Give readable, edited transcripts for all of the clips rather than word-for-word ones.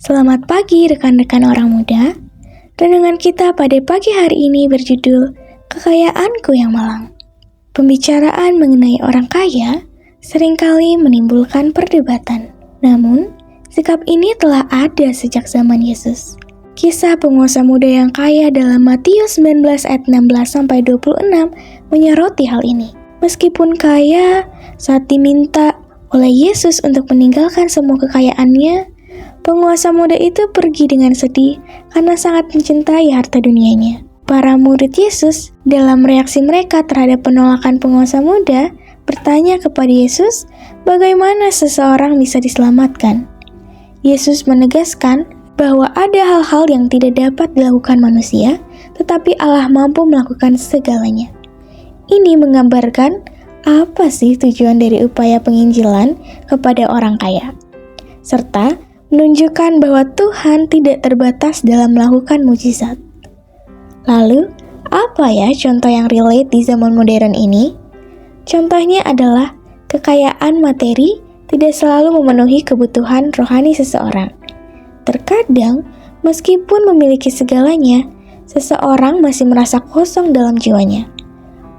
Selamat pagi rekan-rekan orang muda. Renungan kita pada pagi hari ini berjudul Kekayaanku yang Malang. Pembicaraan mengenai orang kaya seringkali menimbulkan perdebatan. Namun, sikap ini telah ada sejak zaman Yesus. Kisah penguasa muda yang kaya dalam Matius 19 ayat 16-26 menyoroti hal ini. Meskipun kaya, saat diminta oleh Yesus untuk meninggalkan semua kekayaannya, penguasa muda itu pergi dengan sedih karena sangat mencintai harta dunianya. Para murid Yesus dalam reaksi mereka terhadap penolakan penguasa muda bertanya kepada Yesus bagaimana seseorang bisa diselamatkan. Yesus menegaskan bahwa ada hal-hal yang tidak dapat dilakukan manusia, tetapi Allah mampu melakukan segalanya. Ini menggambarkan apa sih tujuan dari upaya penginjilan kepada orang kaya, serta menunjukkan bahwa Tuhan tidak terbatas dalam melakukan mujizat. Lalu, apa ya contoh yang relate di zaman modern ini? Contohnya adalah kekayaan materi tidak selalu memenuhi kebutuhan rohani seseorang. Terkadang, meskipun memiliki segalanya, seseorang masih merasa kosong dalam jiwanya.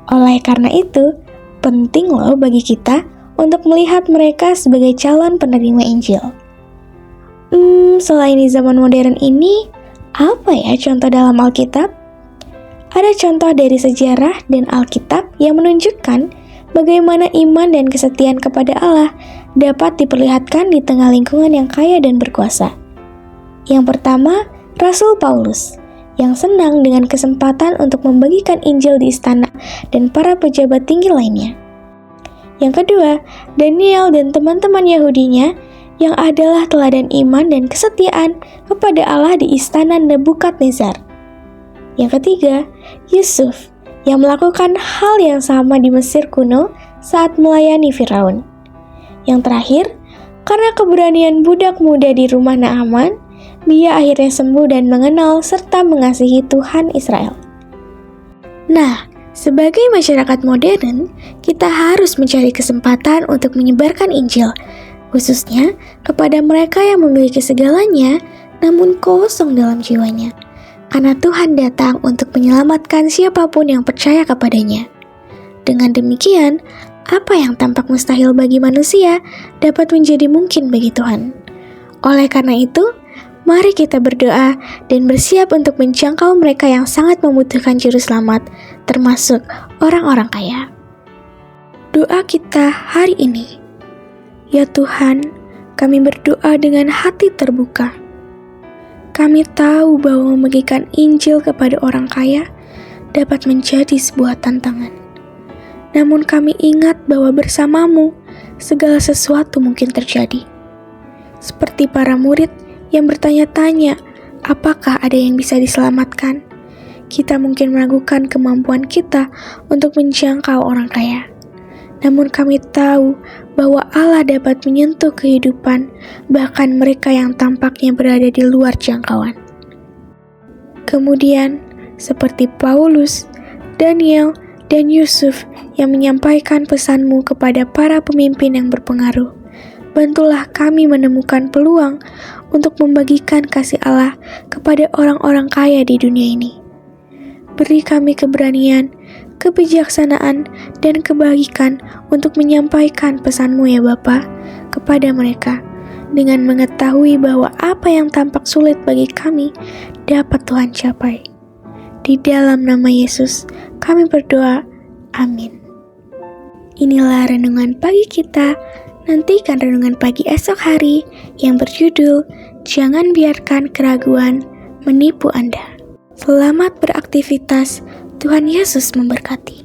Oleh karena itu, penting loh bagi kita untuk melihat mereka sebagai calon penerima Injil. Selain di zaman modern ini, apa ya contoh dalam Alkitab? Ada contoh dari sejarah dan Alkitab yang menunjukkan bagaimana iman dan kesetiaan kepada Allah dapat diperlihatkan di tengah lingkungan yang kaya dan berkuasa. Yang pertama, Rasul Paulus, yang senang dengan kesempatan untuk membagikan Injil di istana dan para pejabat tinggi lainnya. Yang kedua, Daniel dan teman-teman Yahudinya yang adalah teladan iman dan kesetiaan kepada Allah di istana Nebukadnezar. Yang ketiga, Yusuf yang melakukan hal yang sama di Mesir kuno saat melayani Firaun. Yang terakhir, karena keberanian budak muda di rumah Naaman, dia akhirnya sembuh dan mengenal serta mengasihi Tuhan Israel. Nah, sebagai masyarakat modern, kita harus mencari kesempatan untuk menyebarkan Injil, khususnya kepada mereka yang memiliki segalanya namun kosong dalam jiwanya. Karena Tuhan datang untuk menyelamatkan siapapun yang percaya kepadanya. Dengan demikian, apa yang tampak mustahil bagi manusia dapat menjadi mungkin bagi Tuhan. Oleh karena itu, mari kita berdoa dan bersiap untuk menjangkau mereka yang sangat membutuhkan juru selamat, termasuk orang-orang kaya. Doa kita hari ini. Ya Tuhan, kami berdoa dengan hati terbuka. Kami tahu bahwa membagikan Injil kepada orang kaya dapat menjadi sebuah tantangan. Namun kami ingat bahwa bersamamu segala sesuatu mungkin terjadi. Seperti para murid yang bertanya-tanya, apakah ada yang bisa diselamatkan? Kita mungkin meragukan kemampuan kita untuk menjangkau orang kaya. Namun kami tahu bahwa Allah dapat menyentuh kehidupan bahkan mereka yang tampaknya berada di luar jangkauan. Kemudian, seperti Paulus, Daniel, dan Yusuf yang menyampaikan pesan-Mu kepada para pemimpin yang berpengaruh, bantulah kami menemukan peluang untuk membagikan kasih Allah kepada orang-orang kaya di dunia ini. Beri kami keberanian, kebijaksanaan, dan kebajikan untuk menyampaikan pesan-Mu ya Bapa kepada mereka, dengan mengetahui bahwa apa yang tampak sulit bagi kami dapat Tuhan capai. Di dalam nama Yesus kami berdoa, amin. Inilah renungan pagi kita. Nantikan renungan pagi esok hari yang berjudul Jangan Biarkan Keraguan Menipu Anda. Selamat beraktivitas, Tuhan Yesus memberkati.